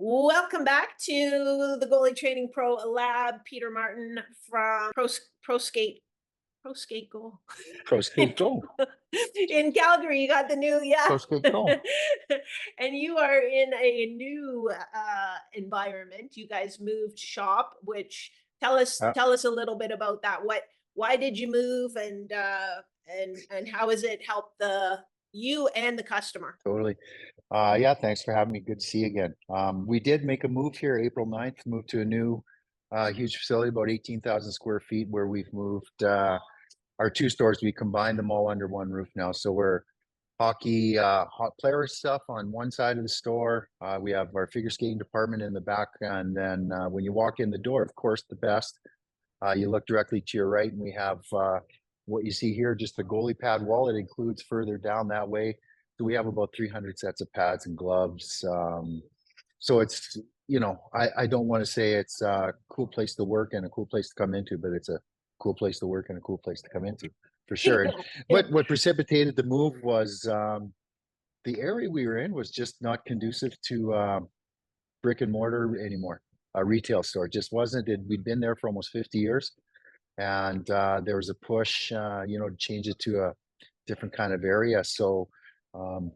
Welcome back to the Goalie Training Pro Lab. Peter Martin from Pro Skate Goal Pro in, Skate Go. in Calgary. You got the new, yeah, Pro Skate Go. and you are in a new environment. You guys moved shop, which tell us a little bit about that. Why did you move, and how has it helped the you and the customer? Totally. Yeah, thanks for having me. Good to see you again. We did make a move here April 9th, moved to a new huge facility, about 18,000 square feet, where we've moved our two stores. We combined them all under one roof now. So we're hockey, hot player stuff on one side of the store. We have our figure skating department in the back. And then when you walk in the door, of course, the best. You look directly to your right, and we have what you see here, just the goalie pad wall. It includes further down that way. So we have about 300 sets of pads and gloves. So it's, I don't want to say it's a cool place to work and a cool place to come into, but it's a cool place to work and a cool place to come into for sure. And what precipitated the move was the area we were in was just not conducive to brick and mortar anymore. A retail store just wasn't. We'd been there for almost 50 years, and there was a push, to change it to a different kind of area. So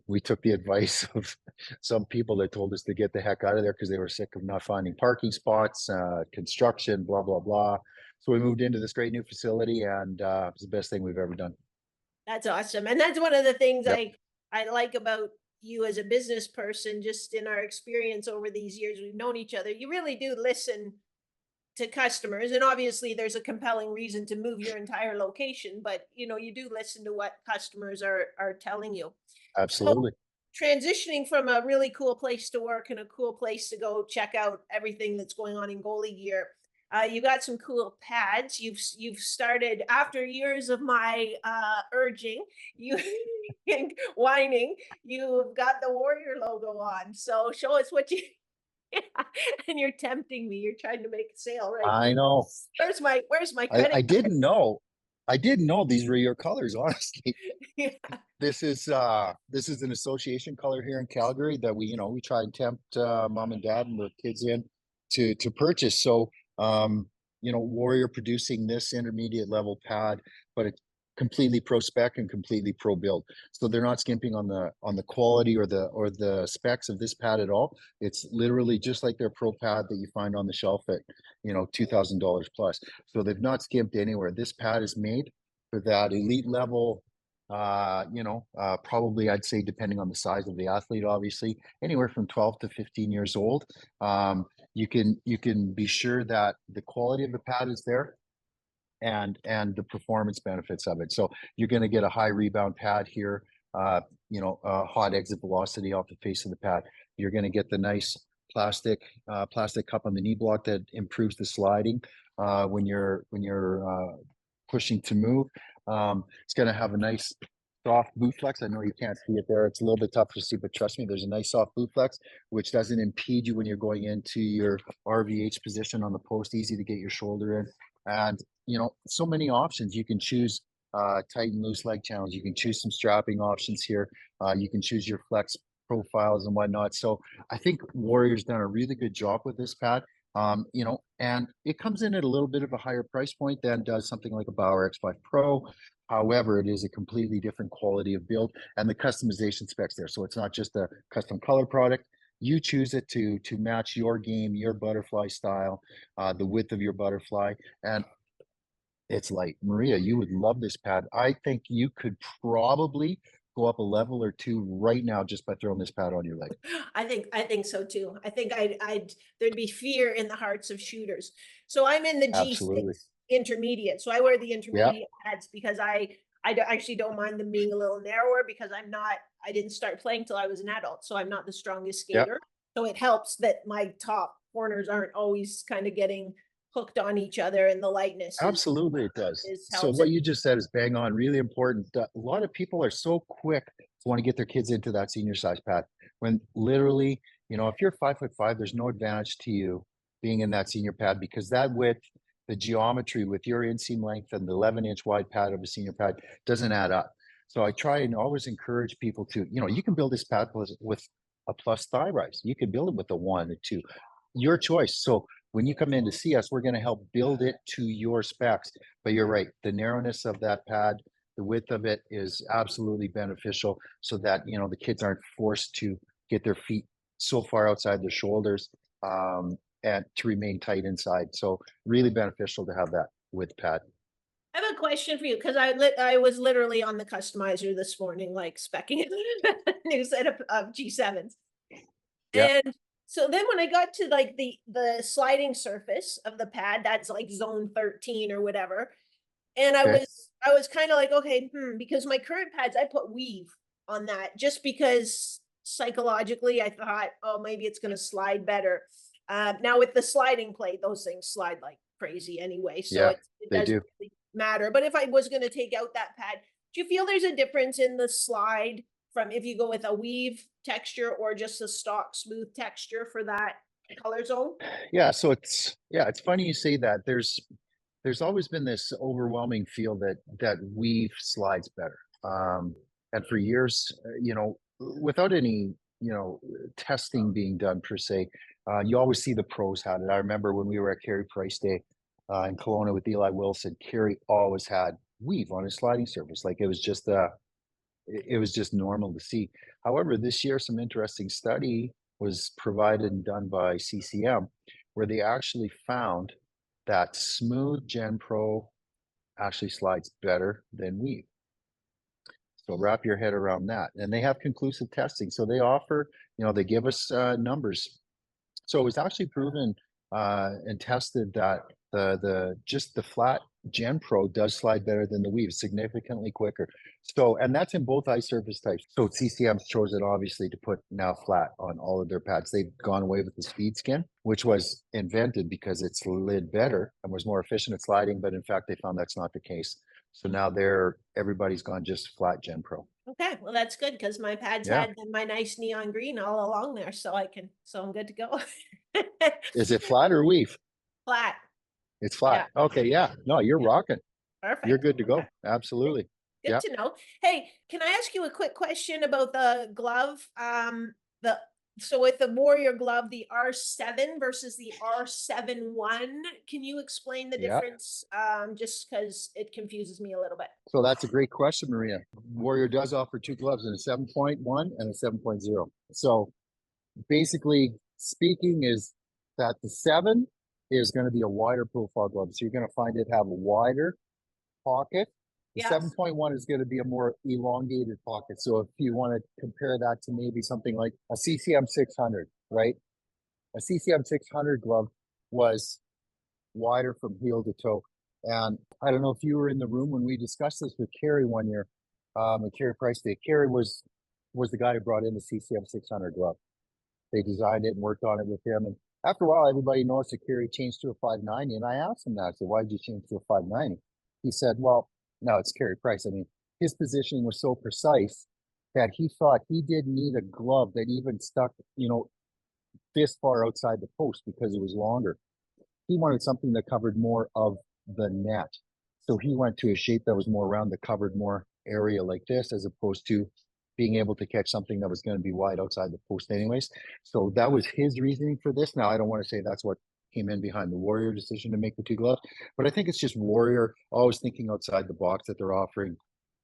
we took the advice of some people that told us to get the heck out of there because they were sick of not finding parking spots, construction, blah blah blah. So we moved into this great new facility, and it's the best thing we've ever done. That's awesome. And that's one of the things Yep, I like about you as a business person, just in our experience over these years we've known each other. You really do listen to customers, and obviously there's a compelling reason to move your entire location, but you do listen to what customers are telling you. So absolutely. transitioning from a really cool place to work and a cool place to go check out everything that's going on in goalie gear. You got some cool pads. You've started after years of my urging, you and whining. You've got the Warrior logo on. So show us what you. And you're tempting me. You're trying to make a sale right I now. know. Where's my I, credit I card? didn't know. I didn't know these were your colors, honestly. Yeah. This is an association color here in Calgary that we try and tempt mom and dad and the kids in to purchase. So Warrior producing this intermediate level pad, but it's completely pro spec and completely pro build. So they're not skimping on the quality or the specs of this pad at all. It's literally just like their pro pad that you find on the shelf at $2,000 plus. So they've not skimped anywhere. This pad is made for that elite level, probably I'd say, depending on the size of the athlete, obviously anywhere from 12 to 15 years old. You can be sure that the quality of the pad is there, and the performance benefits of it. So you're going to get a high rebound pad here, hot exit velocity off the face of the pad. You're going to get the nice plastic cup on the knee block that improves the sliding when you're pushing to move. It's going to have a nice soft boot flex. I know you can't see it there. It's a little bit tough to see, but trust me, there's a nice soft boot flex, which doesn't impede you when you're going into your RVH position on the post. Easy to get your shoulder in. And, so many options. You can choose tight and loose leg channels. You can choose some strapping options here. You can choose your flex profiles and whatnot. So I think Warrior's done a really good job with this pad. And it comes in at a little bit of a higher price point than does something like a Bauer X5 Pro. However, it is a completely different quality of build and the customization specs there. So it's not just a custom color product. You choose it to match your game, your butterfly style, the width of your butterfly, and it's light. Maria, you would love this pad. I think you could probably go up a level or two right now just by throwing this pad on your leg. I think so too. I think I'd there'd be fear in the hearts of shooters. So I'm in the Absolutely. G6 intermediate. So I wear the Yeah. intermediate pads because actually don't mind them being a little narrower, because I didn't start playing till I was an adult, so I'm not the strongest Yeah. skater. So it helps that my top corners aren't always kind of getting hooked on each other, and the lightness Absolutely, it does. is So helps what it. you just said is bang on, really important. A lot of people are so quick to want to get their kids into that senior size pad when literally, if you're 5'5", there's no advantage to you being in that senior pad because that width, the geometry with your inseam length and the 11-inch wide pad of a senior pad doesn't add up. So I try and always encourage people to, you can build this pad with a plus thigh rise. You can build it with a 1, a 2, your choice. So when you come in to see us, we're going to help build it to your specs. But you're right, the narrowness of that pad, the width of it is absolutely beneficial, so that the kids aren't forced to get their feet so far outside their shoulders, and to remain tight inside. So really beneficial to have that width pad. I have a question for you because I was literally on the customizer this morning, like specking a new set of G7s. Yeah. And so then when I got to like the sliding surface of the pad, that's like zone 13 or whatever. And I Okay. was I was kind of like, okay, because my current pads, I put weave on that just because psychologically I thought, oh, maybe it's gonna slide better. Now with the sliding plate, those things slide like crazy anyway, so Yeah, it they doesn't do. really matter. But if I was gonna take out that pad, do you feel there's a difference in the slide from if you go with a weave texture or just a stock smooth texture for that color zone? Yeah, so it's funny you say that. There's always been this overwhelming feel that weave slides better. And for years, without any, testing being done per se, you always see the pros had it. I remember when we were at Carey Price Day in Kelowna with Eli Wilson, Carey always had weave on his sliding surface. Like it was just normal to see. However, this year, some interesting study was provided and done by CCM, where they actually found that smooth Gen Pro actually slides better than weave. So wrap your head around that. And they have conclusive testing. So they offer, they give us numbers. So it was actually proven and tested that the just the flat Gen Pro does slide better than the Weave, significantly quicker. So, and that's in both eye surface types. So CCM's chosen obviously to put now flat on all of their pads. They've gone away with the speed skin, which was invented because it slid better and was more efficient at sliding. But in fact, they found that's not the case. So now everybody's gone just flat Gen Pro. Okay, well, that's good because my pads Yeah. had my nice neon green all along there, so I'm good to go. Is it flat or weave? Flat. It's Yeah, flat. Okay, yeah. No, you're yeah, rocking. You're perfect. good to Okay, go. Absolutely. good Yeah. to know. Hey, can I ask you a quick question about the glove? The so with the Warrior glove, the R7 versus the R7-1, can you explain the Yeah. difference? Just because it confuses me a little bit. So that's a great question, Maria. Warrior does offer two gloves, and a 7.1 and a 7.0. So basically speaking is that the 7 is going to be a wider profile glove. So you're going to find it have a wider pocket. The Yes. 7.1 is going to be a more elongated pocket. So if you want to compare that to maybe something like a CCM 600, right? A CCM 600 glove was wider from heel to toe. And I don't know if you were in the room when we discussed this with Carey one year, at Carey Price Day. Carey was the guy who brought in the CCM 600 glove. They designed it and worked on it with him. And after a while, everybody noticed that Carey changed to a 590. And I asked him that. I said, why did you change to a 590? He said, well, no, it's Carey Price. I mean, his positioning was so precise that he thought he didn't need a glove that even stuck, this far outside the post because it was longer. He wanted something that covered more of the net. So he went to a shape that was more round, that covered more area like this, as opposed to being able to catch something that was going to be wide outside the post anyways. So that was his reasoning for this. Now, I don't want to say that's what came in behind the Warrior decision to make the two gloves, but I think it's just Warrior always thinking outside the box, that they're offering,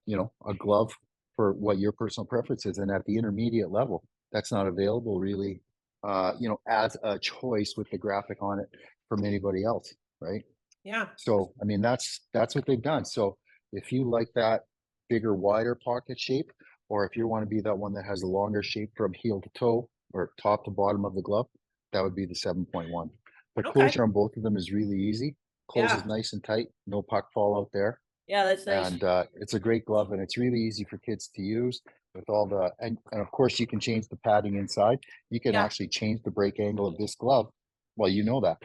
a glove for what your personal preference is. And at the intermediate level, that's not available really, as a choice with the graphic on it from anybody else, right? Yeah. So, I mean, that's what they've done. So if you like that bigger, wider pocket shape, or if you want to be that one that has a longer shape from heel to toe or top to bottom of the glove, that would be the 7.1. The Okay. closure on both of them is really easy. Closes Yeah. nice and tight, no puck fall out there. Yeah, that's nice. And it's a great glove, and it's really easy for kids to use with all and of course you can change the padding inside. You can Yeah. actually change the break angle of this glove. Well, you know that.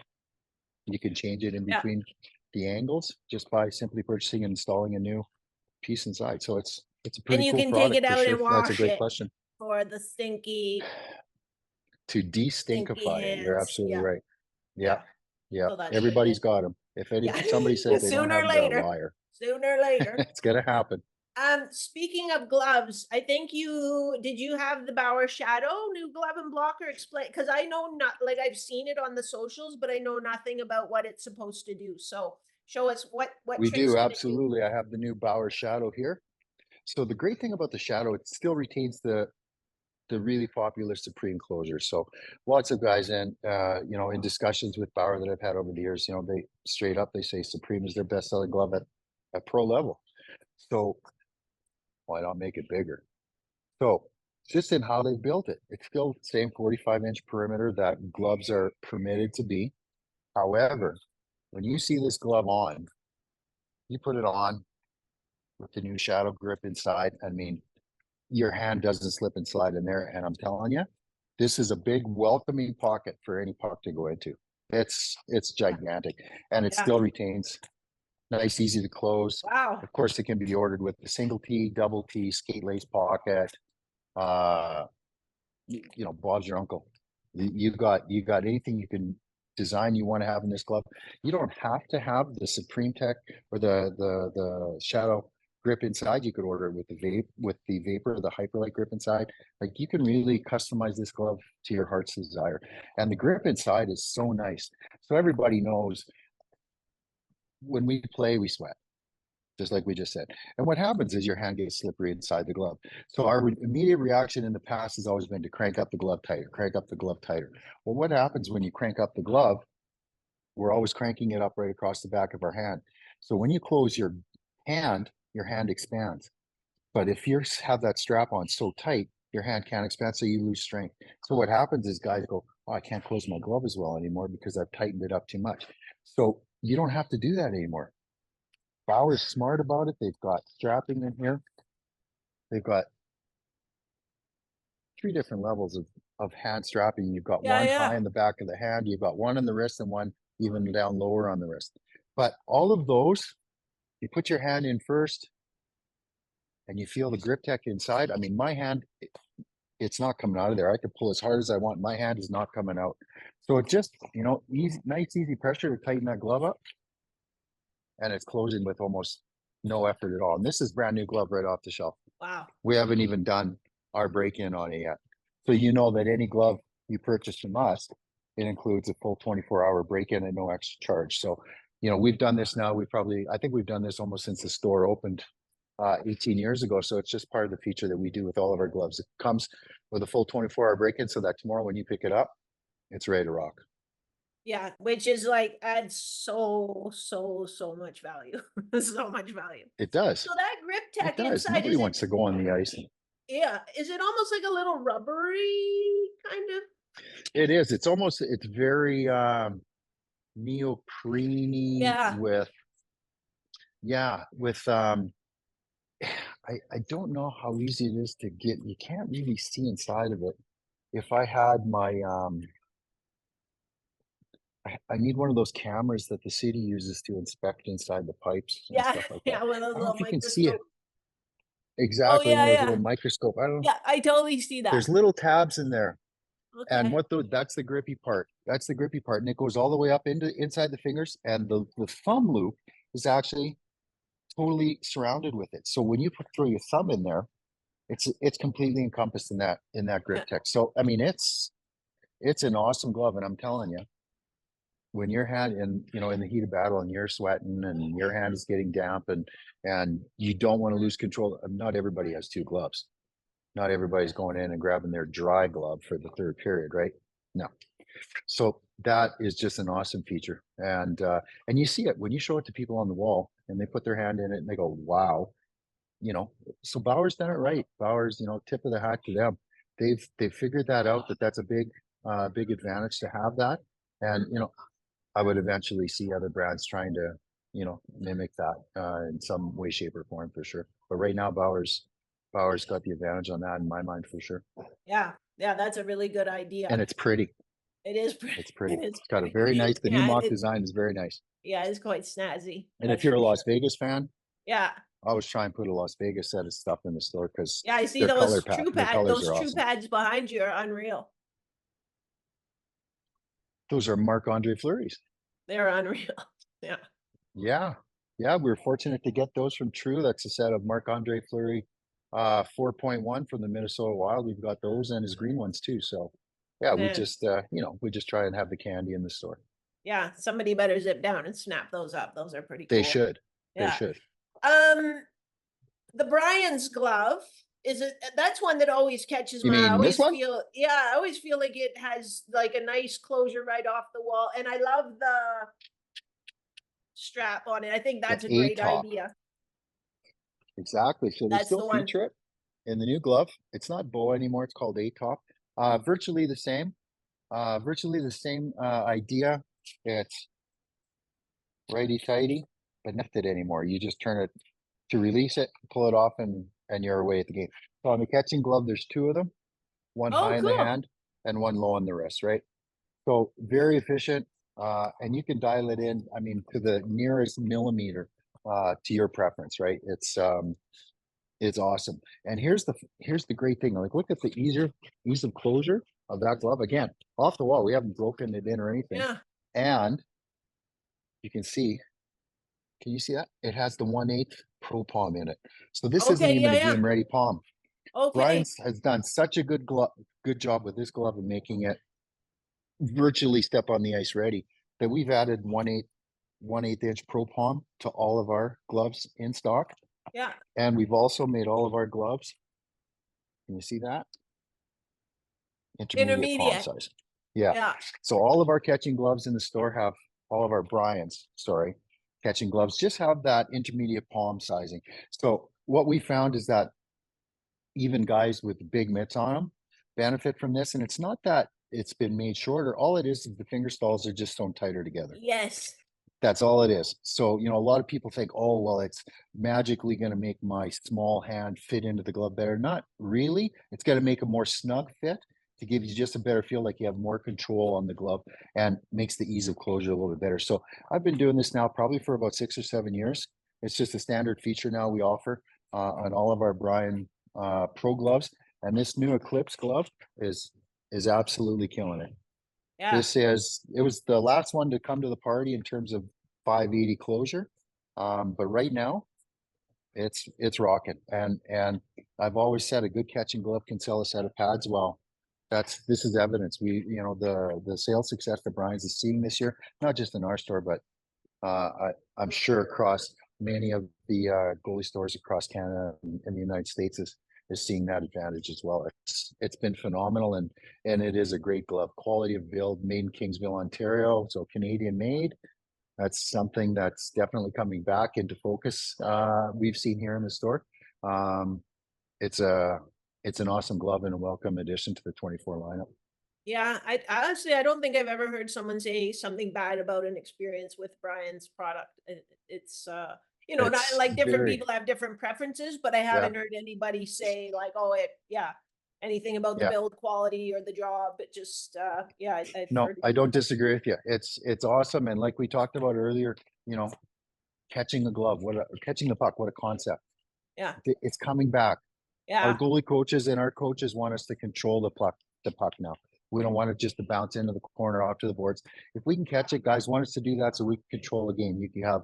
You can change it in Yeah. between the angles just by simply purchasing and installing a new piece inside. So it's a And pretty you cool can take product it for out sure. and That's a wash great it question. for the stinky, To stinky de-stinkify it, you're hands. absolutely Yeah. right. Yeah, Yeah. yeah. So that's good Everybody's then. got them. If Yeah. somebody says they don't Sooner have or them, they're a later. liar. Sooner or later. It's gonna happen. Speaking of gloves, I think did you have the Bauer Shadow new glove and blocker? Explain, because I know not like I've seen it on the socials, but I know nothing about what it's supposed to do. So show us what We tricks do, can it do? absolutely. I have the new Bauer Shadow here. So the great thing about the Shadow, it still retains the really popular Supreme closure. So lots of guys in discussions with Bauer that I've had over the years, they straight up, they say Supreme is their best selling glove at pro level. So why not make it bigger? So just in how they built it, it's still the same 45-inch perimeter that gloves are permitted to be. However, when you see this glove on, you put it on with the new shadow grip inside. I mean, your hand doesn't slip and slide in there. And I'm telling you, this is a big welcoming pocket for any puck to go into. It's Yeah, gigantic, and it yeah. still retains nice, easy to close. Wow. Of course, it can be ordered with the single T, double T, skate lace pocket. Uh, Bob's your uncle. You got anything you can design you want to have in this glove. You don't have to have the Supreme Tech or the Shadow grip inside. You could order it with the Vapor, the Hyperlight grip inside. Like you can really customize this glove to your heart's desire. And the grip inside is so nice. So everybody knows when we play, we sweat just like we just said. And what happens is your hand gets slippery inside the glove. So our immediate reaction in the past has always been to crank up the glove tighter, crank up the glove tighter. Well, what happens when you crank up the glove? We're always cranking it up right across the back of our hand. So when you close your hand expands. But if you have that strap on so tight, your hand can't expand, so you lose strength. So what happens is guys go, oh, I can't close my glove as well anymore because I've tightened it up too much. So you don't have to do that anymore. Bauer's smart about it. They've got strapping in here. They've got three different levels of hand strapping. You've got Yeah, one yeah. high in the back of the hand, you've got one in the wrist, and one even down lower on the wrist. But all of those, you put your hand in first and you feel the grip tech inside. I mean, my hand, it's not coming out of there. I can pull as hard as I want. My hand is not coming out. So it just, easy, nice, easy pressure to tighten that glove up. And it's closing with almost no effort at all. And this is brand new glove right off the shelf. Wow. We haven't even done our break-in on it yet. So you know that any glove you purchase from us, it includes a full 24-hour break-in at no extra charge. So, we've done this now. I think we've done this almost since the store opened 18 years ago. So it's just part of the feature that we do with all of our gloves. It comes with a full 24-hour break-in so that tomorrow when you pick it up, it's ready to rock. Yeah, which is like adds so much value. So much value. It does. So that grip It tech does. inside, Nobody is it, wants to go on the ice. yeah, is it almost like a little rubbery kind of? It is. It's very neoprene Yeah. with yeah, with I don't know how easy it is to get. You can't really see inside of it. If I had my I need one of those cameras that the city uses to inspect inside the pipes and Yeah, stuff like that. yeah, with those I don't know little if you can see it microscope. Oh exactly, yeah, one of those little yeah. microscope. I don't know. Yeah, I totally see that. There's little tabs in there. And Okay. that's the grippy part. That's the grippy part. And it goes all the way up into inside the fingers. And the thumb loop is actually totally surrounded with it. So when you throw your thumb in there, it's completely encompassed in that grip tech. So I mean it's an awesome glove. And I'm telling you, when your hand in the heat of battle and you're sweating and your hand is getting damp and you don't want to lose control. Not everybody has two gloves. Not everybody's going in and grabbing their dry glove for the third period, right? No. So that is just an awesome feature. And you see it when you show it to people on the wall and they put their hand in it and they go, wow, you know, so Bauer's done it right. Bauer's, tip of the hat to them. They've figured that out, that's a big advantage to have that. And, I would eventually see other brands trying to, mimic that in some way, shape, or form for sure. But right now, Bauer's got the advantage on that in my mind for sure. Yeah, yeah, that's a really good idea. And it's pretty. It is pretty. It's pretty. It is It's got a pretty. very nice. The new Yeah, mock design is very nice. yeah, it's quite snazzy. And if That's you're for a Las sure. Vegas fan, Yeah. I always try and put a Las Vegas set of stuff in the store because Yeah, I see those true their pad, colors those are true awesome. pads behind you are unreal. Those are Marc Andre Fleury's. They're unreal. Yeah. Yeah. Yeah, we were fortunate to get those from True. That's a set of Marc-Andre Fleury 4.1 from the Minnesota Wild. We've got those and his green ones too. So yeah, we Man, just we just try and have the candy in the store. yeah, somebody better zip down and snap those up. Those are pretty They cool. should. They Yeah. should. Um, the Brian's glove is it that's one that always catches You my eye. I mean this always one? feel yeah, I always feel like it has like a nice closure right off the wall. And I love the strap on it. I think The that's a A great top. idea. Exactly. So they That's still the one. feature it in the new glove. It's not bow anymore. It's called A top. Virtually the same. Virtually the same idea. It's righty tighty, but not it anymore. You just turn it to release it, pull it off, and you're away at the game. So on the catching glove, there's two of them, one Oh, high in the cool. hand and one low in the wrist, right? So very efficient, and you can dial it in. I mean, to the nearest millimeter to your preference, right? It's awesome. And here's the great thing. Like, look at the ease of closure of that glove. Again, off the wall. We haven't broken it in or anything, Yeah. and you can see. Can you see that? It has the 1/8 Pro Palm in it. So this isn't Okay, even yeah, a yeah. game ready palm. Okay. Brian's has done such a good job with this glove of making it virtually step on the ice ready that we've added 1/8 inch Pro Palm to all of our gloves in stock. Yeah. And we've also made all of our gloves. Can you see that? Intermediate palm Intermediate. size. Yeah. Yeah. So all of our catching gloves in the store have all of our Brian's, sorry, catching gloves just have that intermediate palm sizing. So what we found is that even guys with big mitts on them benefit from this. And it's not that it's been made shorter. All it is the finger stalls are just sewn tighter together. Yes. That's all it is. So, a lot of people think, oh, well, it's magically going to make my small hand fit into the glove better. Not really. It's going to make a more snug fit to give you just a better feel like you have more control on the glove and makes the ease of closure a little bit better. So I've been doing this now probably for about 6 or 7 years. It's just a standard feature now we offer on all of our Brian Pro gloves. And this new Eclipse glove is absolutely killing it. Yeah. It was the last one to come to the party in terms of 580 closure. But right now it's rocking. And I've always said a good catching glove can sell a set of pads. Well, this is evidence. The sales success that Brian's is seeing this year, not just in our store, but I'm sure across many of the goalie stores across Canada and the United States is seeing that advantage as well. It's been phenomenal, and it is a great glove. Quality of build, made in Kingsville, Ontario, so Canadian made. That's something that's definitely coming back into focus. We've seen here in the store. Um, it's a it's an awesome glove and a welcome addition to the 24 lineup. Yeah. I honestly, I don't think I've ever heard someone say something bad about an experience with Brian's product. It's, not It's like different very people have different preferences, but I yeah haven't heard anybody say like, oh, yeah, anything about the yeah. build quality or the job. It just, yeah, I've No, heard I it. don't disagree with you. It's awesome, and like we talked about earlier, catching the glove, catching the puck, what a concept. Yeah. It's coming back. Our Yeah. goalie coaches and our coaches want us to control the puck now. We don't want it just to bounce into the corner off to the boards. If we can catch it, guys want us to do that so we can control the game. You can have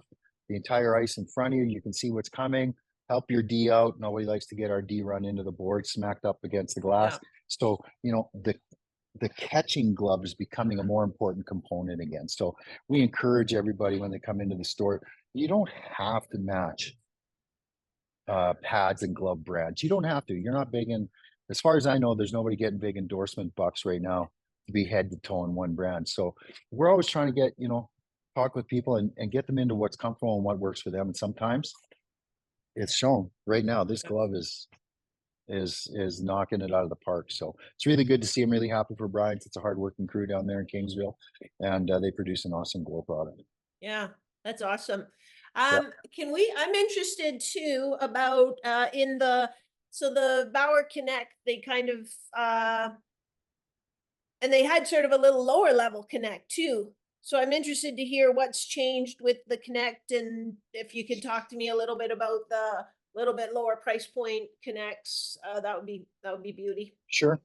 the entire ice in front of you. You can see what's coming. Help your D out. Nobody likes to get our D run into the board, smacked up against the glass. Yeah. So the catching glove is becoming a more important component again. So we encourage everybody when they come into the store, you don't have to match pads and glove brands. You don't have to. You're not big in, as far as I know, there's nobody getting big endorsement bucks right now to be head to toe in one brand. So we're always trying to get, talk with people and get them into what's comfortable and what works for them. And sometimes it's shown right now. This glove is knocking it out of the park. So it's really good to see. I'm really happy for Brian. It's a hardworking crew down there in Kingsville, and they produce an awesome glow product. Yeah, that's awesome. Yeah, I'm interested too about in the so the Bauer Connect, they kind of and they had sort of a little lower level Connect too. So I'm interested to hear what's changed with the Connect and if you could talk to me a little bit about the little bit lower price point Connects, that would be beauty. sure.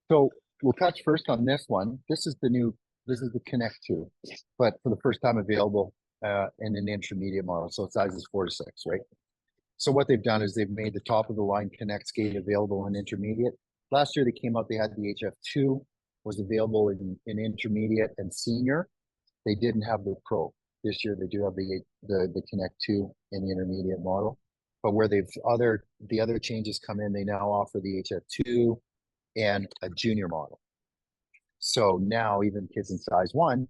So we'll touch first on this one. This is the Konekt 2, but for the first time available and an intermediate model. So sizes 4 to 6, right? So what they've done is they've made the top of the line Konekt skate available in intermediate. Last year they came out, they had the HF2 was available in intermediate and senior. They didn't have the pro. This year they do have the Konekt 2 in the intermediate model. But where the other changes come in, they now offer the HF2 and a junior model. So now even kids in size 1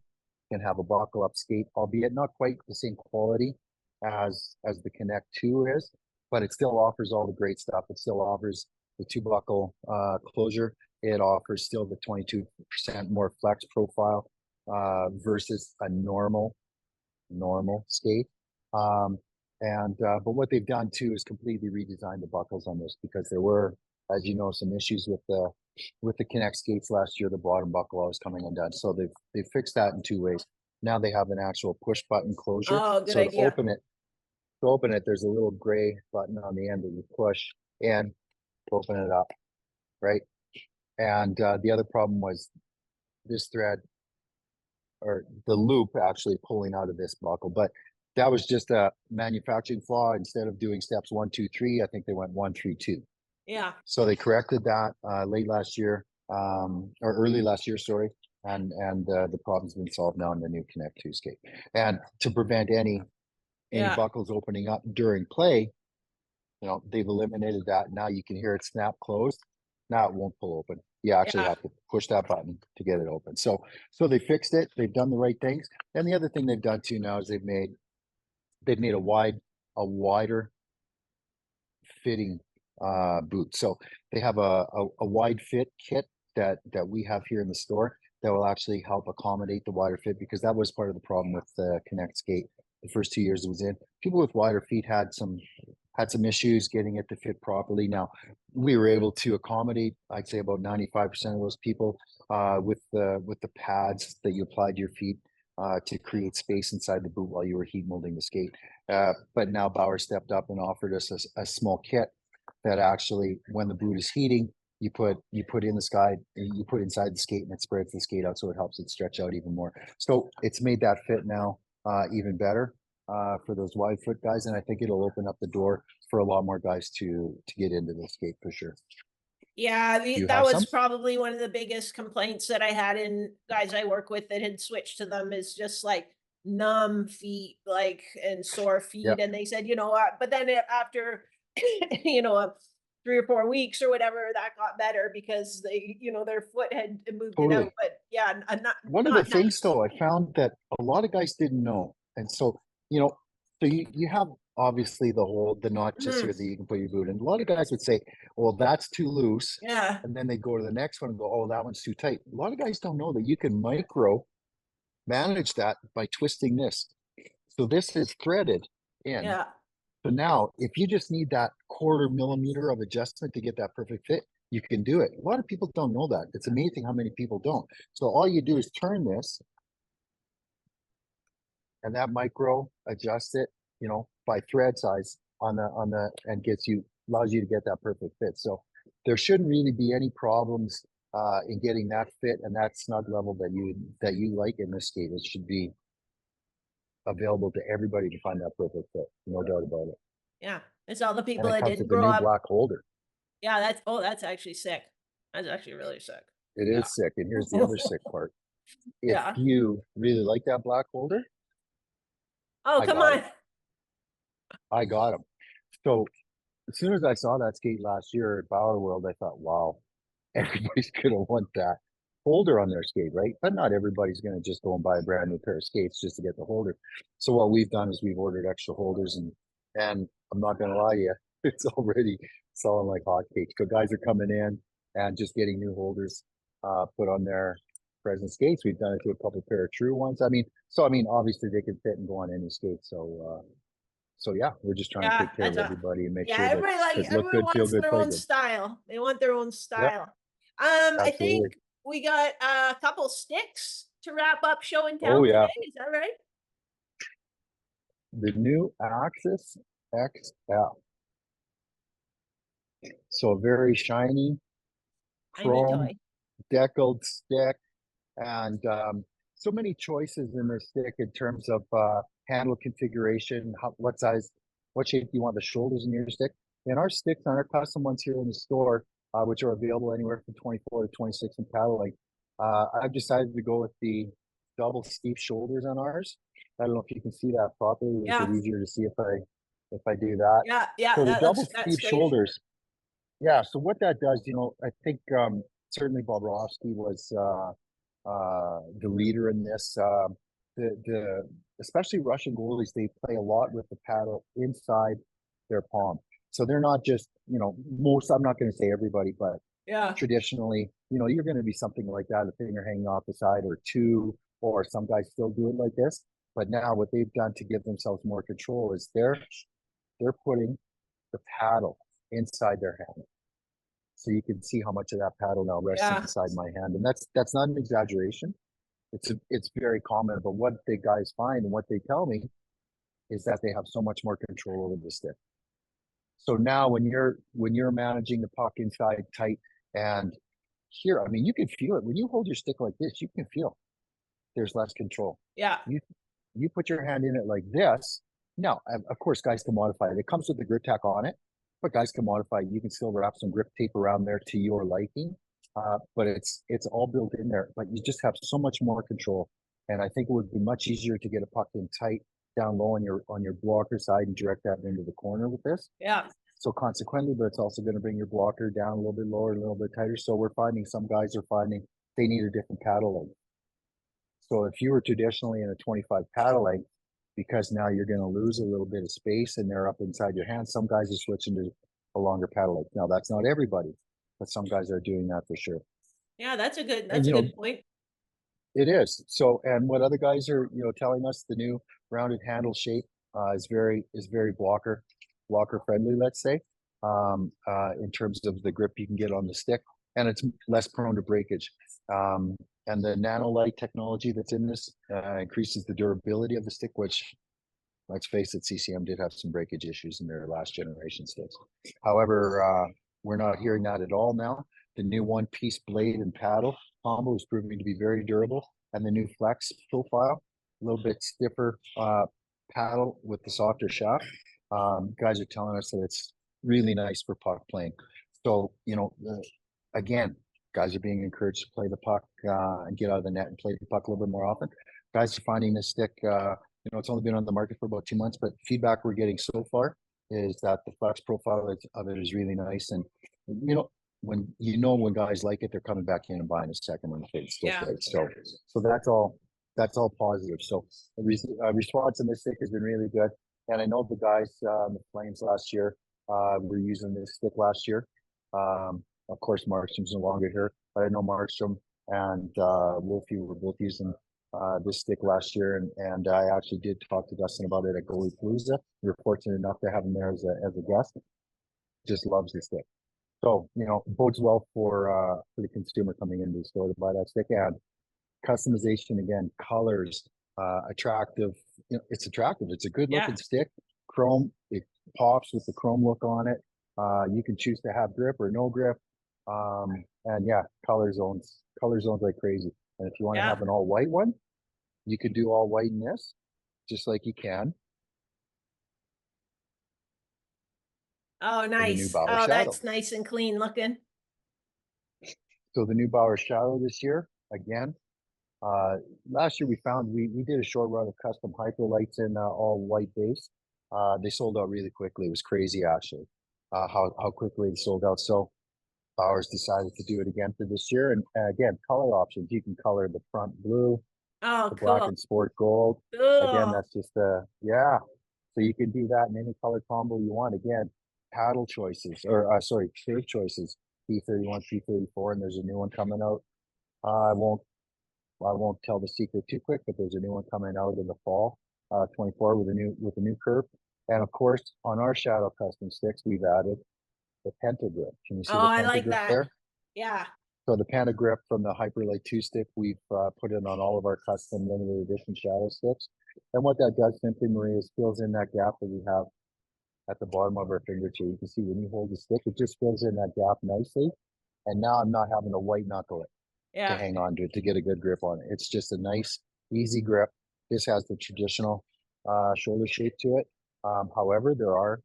can have a buckle up skate, albeit not quite the same quality as the Konekt 2 is, but it still offers all the great stuff. It still offers the 2 buckle closure. It offers still the 22% more flex profile versus a normal skate. But what they've done too is completely redesigned the buckles on this, because there were, as you know, some issues with the Konekt skates last year. The bottom buckle was coming undone, so they've fixed that in 2 ways. Now they have an actual push button closure. Oh, good So idea. to open it, there's a little gray button on the end that you push and open it up, right? And the other problem was this thread, or the loop, actually pulling out of this buckle, but that was just a manufacturing flaw. Instead of doing steps 1, 2, 3, I think they went 1, 3, 2. Yeah. So they corrected that late last year, or early last year, sorry, and the problem's been solved now in the new Konekt 2 skate. And to prevent any Yeah. buckles opening up during play, they've eliminated that. Now you can hear it snap closed. Now it won't pull open. You actually Yeah. have to push that button to get it open. So they fixed it. They've done the right things. And the other thing they've done too now is they've made a wider fitting boot. So they have a wide fit kit that we have here in the store that will actually help accommodate the wider fit, because that was part of the problem with the Konekt skate the first 2 years it was in. People with wider feet had some issues getting it to fit properly. Now we were able to accommodate, I'd say, about 95% of those people with the pads that you applied to your feet to create space inside the boot while you were heat molding the skate. But now Bauer stepped up and offered us a small kit that actually, when the boot is heating, you put inside the skate, and it spreads the skate out, so it helps it stretch out even more. So it's made that fit now even better for those wide foot guys, and I think it'll open up the door for a lot more guys to get into the skate for sure. Yeah, You that have was some? probably one of the biggest complaints that I had in guys I work with that had switched to them, is just like numb feet, like, and sore Yeah, feet. And they said, but then after, 3 or 4 weeks or whatever, that got better because their foot had moved it out. totally. But yeah, not One of the not things, nice. though, I found that a lot of guys didn't know, and so you know, so you have obviously the notches Mhm. here that you can put your boot in. A lot of guys would say, "Well, that's too loose," Yeah, and then they go to the next one and go, "Oh, that one's too tight." A lot of guys don't know that you can micro manage that by twisting this. So this is threaded in. yeah, So now, if you just need that 1/4 millimeter of adjustment to get that perfect fit, you can do it. A lot of people don't know that. It's amazing how many people don't. So all you do is turn this, and that micro adjusts it, by thread size and allows you to get that perfect fit. So there shouldn't really be any problems in getting that fit and that snug level that you like in this skate. It should be available to everybody to find that perfect fit, no doubt about it. yeah. It's all the And people it that comes didn't with a grow new up. black holder. Yeah, that's actually sick. That's actually really sick. It Yeah. is sick. And here's the other sick part. If Yeah. you really like that black holder, Oh, I come got on. him. I got him. So as soon as I saw that skate last year at Bauer World, I thought, wow, everybody's gonna want that holder on their skate, right? But not everybody's gonna just go and buy a brand new pair of skates just to get the holder. So what we've done is we've ordered extra holders, and I'm not gonna lie to you, it's already selling like hotcakes. So guys are coming in and just getting new holders put on their present skates. We've done it to a couple pair of true ones. Obviously they can fit and go on any skate. So yeah, we're just trying to Yeah, take care of everybody and make yeah, sure that look everybody good, feel wants good, their play own good. style. They want their own Yep, style. I absolutely. think we got a couple sticks to wrap up show and Oh tell yeah, today. Is that right? the new Axis XL. So a very shiny I'm a chrome toy. deckled stick, and so many choices in this stick in terms of handle configuration, what size, what shape you want the shoulders in your stick. And our sticks on our custom ones here in the store, which are available anywhere from 24 to 26 in paddle length. I've decided to go with the double steep shoulders on ours. I don't know if you can see that properly. Is it Yeah. easier to see if I do that? Yeah. Yeah. So the double That's steep great. shoulders. Yeah. So what that does, I think certainly Bobrovsky was the leader in this. The especially Russian goalies, they play a lot with the paddle inside their palm. So they're not just, most, I'm not going to say everybody, but Yeah. traditionally, you're going to be something like that, a finger hanging off the side or two, or some guys still do it like this. But now what they've done to give themselves more control is they're putting the paddle inside their hand. So you can see how much of that paddle now rests Yeah. inside my hand. And that's not an exaggeration. It's very common. But what the guys find and what they tell me is that they have so much more control over the stick. So now when you're managing the puck inside tight and here, I mean, you can feel it. When you hold your stick like this, you can feel there's less control. Yeah. You put your hand in it like this. Now, of course, guys can modify it. It comes with the grip tack on it, but guys can modify it. You can still wrap some grip tape around there to your liking. But it's all built in there. But you just have so much more control. And I think it would be much easier to get a puck in tight down low on your blocker side and direct that into the corner with this. Yeah. So consequently, but it's also going to bring your blocker down a little bit lower, a little bit tighter. So we're finding some guys are finding they need a different paddle length. So if you were traditionally in a 25 paddle length, because now you're going to lose a little bit of space and they're up inside your hand, some guys are switching to a longer paddle length. Now that's not everybody, but some guys are doing that for sure. Yeah. That's a good. And That's a good point. it is. So, and what other guys are, telling us, the new rounded handle shape is very blocker friendly, let's say, in terms of the grip you can get on the stick, and it's less prone to breakage. And the nanolite technology that's in this increases the durability of the stick, which, let's face it, CCM did have some breakage issues in their last generation sticks. However, we're not hearing that at all now. The new one-piece blade and paddle combo is proving to be very durable, and the new flex profile, a little bit stiffer paddle with the softer shaft. Guys are telling us that it's really nice for puck playing. So, again, guys are being encouraged to play the puck and get out of the net and play the puck a little bit more often. Guys are finding this stick, it's only been on the market for about 2 months, but feedback we're getting so far is that the flex profile of it is really nice. And, when guys like it, they're coming back in and buying a second one if it's still Yeah. great. So that's all positive. So the response in this stick has been really good. And I know the guys in the Flames last year were using this stick last year. Of course, Markstrom's no longer here, but I know Markstrom and Wolfie were both using this stick last year, and I actually did talk to Dustin about it at Goalie Palooza. We were fortunate enough to have him there as a guest. Just loves the stick. So, bodes well for the consumer coming into the store to buy that stick. And customization, again, colors, attractive. It's attractive. It's a good Yeah. looking stick. Chrome, it pops with the chrome look on it. You can choose to have grip or no grip. And yeah, color zones like crazy. And if you want to Yeah. have an all white one, you could do all white in this, just like you can Oh, in the new nice. Bauer Oh, Shadow. that's nice and clean looking. So the new Bauer Shadow this year, again, last year we did a short run of custom hyper lights in all white base. They sold out really quickly. It was crazy, actually, how quickly they sold out. So Bauer's decided to do it again for this year. And again, color options. You can color the front blue, Oh, the black cool. and sport gold. Again, Cool. that's just yeah. So you can do that in any color combo you want. Again, paddle choices, or sorry, shape choices. P31, P34, and there's a new one coming out. I won't tell the secret too quick, but there's a new one coming out in the fall, 24 with a new curve. And of course, on our Shadow custom sticks, we've added the Pentagrip. Can you see Oh, the I like Pentagrip that. there? Yeah. So the Pentagrip from the Hyperlight 2 stick, we've put it on all of our custom limited edition Shadow sticks. And what that does simply, Maria, is fills in that gap that we have at the bottom of our fingertip. You can see when you hold the stick, it just fills in that gap nicely. And now I'm not having to white knuckle it to Yeah. hang on to it to get a good grip on it. It's just a nice, easy grip. This has the traditional shoulder shape to it. However, there are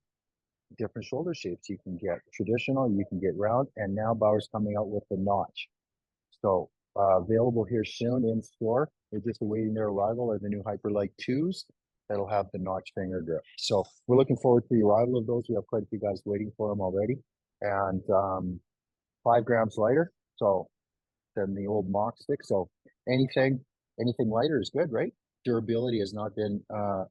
different shoulder shapes. You can get traditional, you can get round, and now Bauer's coming out with the notch. So available here soon in store. They're just awaiting their arrival are the new Hyperlight 2s that'll have the notch finger grip. So we're looking forward to the arrival of those. We have quite a few guys waiting for them already. And 5 grams lighter so than the old mock stick. So anything lighter is good, right? Durability has not been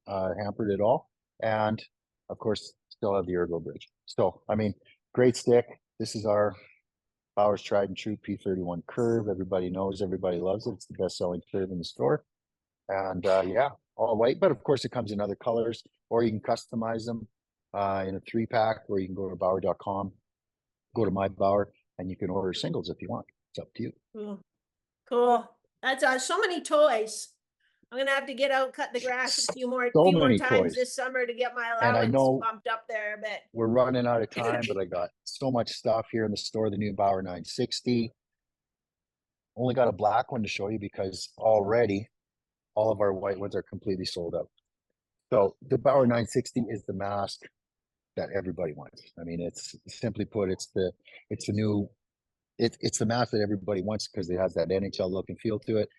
hampered at all. And of course, still have the ergo bridge. So, I mean, great stick. This is our Bauer's tried and true P31 curve. Everybody knows, everybody loves it. It's the best selling curve in the store. And yeah, all white, but of course it comes in other colors, or you can customize them in a 3-pack, or you can go to Bauer.com, go to My Bauer, and you can order singles if you want. It's up to you. Cool. That's so many toys. I'm gonna have to get out, cut the grass a few more many times toys this summer to get my And I allowance know bumped up there a bit. we're running out of time, but I got so much stuff here in the store. The new Bauer 960. Only got a black one to show you because already all of our white ones are completely sold out. So the Bauer 960 is the mask that everybody wants. I mean, it's simply put, it's the new, it's the mask that everybody wants because it has that NHL look and feel to it.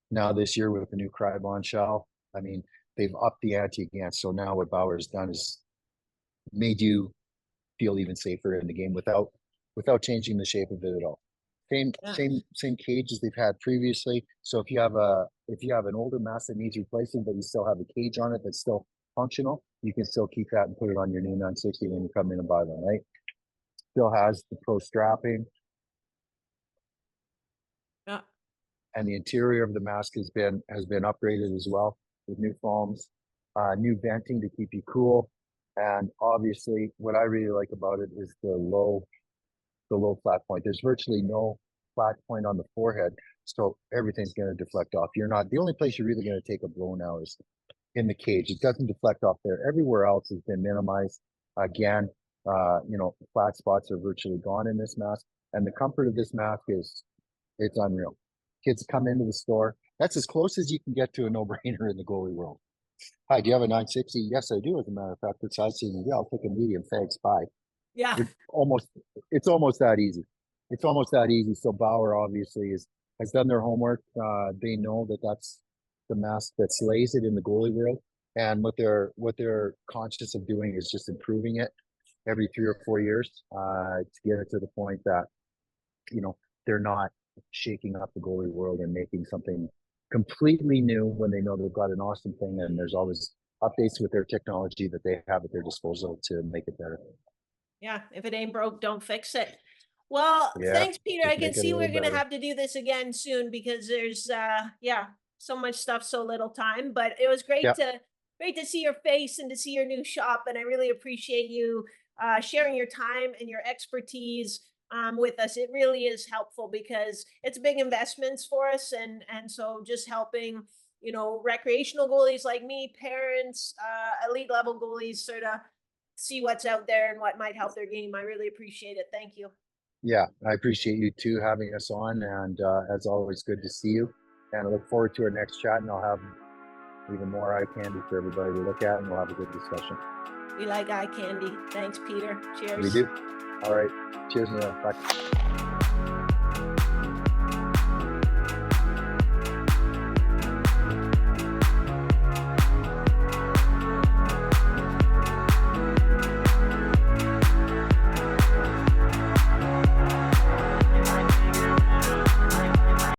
Now this year with the new Crybon shell, I mean, they've upped the ante again. So now what Bauer has done is made you feel even safer in the game without changing the shape of it at all. Same cage as they've had previously. So if you have an older mask that needs replacing, but you still have a cage on it that's still functional, you can still keep that and put it on your new 960 when you come in and buy one, right? Still has the pro strapping. Yeah. And the interior of the mask has been upgraded as well with new foams, new venting to keep you cool. And obviously what I really like about it is the low flat point. There's virtually no flat point on the forehead, so everything's going to deflect off. You're not the only place you're really going to take a blow now is in the cage. It doesn't deflect off there. Everywhere else has been minimized. Again, flat spots are virtually gone in this mask, and the comfort of this mask it's unreal. Kids come into the store. That's as close as you can get to a no-brainer in the goalie world. Hi, do you have a 960? Yes, I do. As a matter of fact, it's size seeing. Yeah, I'll take a medium. Thanks. Bye. Yeah. It's almost that easy. It's almost that easy. So Bauer obviously has done their homework. They know that that's the mask that slays it in the goalie world. And what they're conscious of doing is just improving it every 3 or 4 years to get it to the point that, they're not shaking up the goalie world and making something completely new when they know they've got an awesome thing, and there's always updates with their technology that they have at their disposal to make it better. Yeah, if it ain't broke, don't fix it. Well, Yeah, thanks, Peter. I just can make it a see we're little gonna better. have to do this again soon because there's so much stuff, so little time. But it was great Yeah, to see your face and to see your new shop, and I really appreciate you sharing your time and your expertise with us. It really is helpful because it's big investments for us, and so just helping recreational goalies like me, parents, elite level goalies, sort of see what's out there and what might help their game. I really appreciate it. Thank you. yeah, I appreciate you too having us on, and as always, good to see you. And I look forward to our next chat, and I'll have even more eye candy for everybody to look at, and we'll have a good discussion. We like eye candy. Thanks, Peter. Cheers. We do. All right. Cheers, Neil. Bye.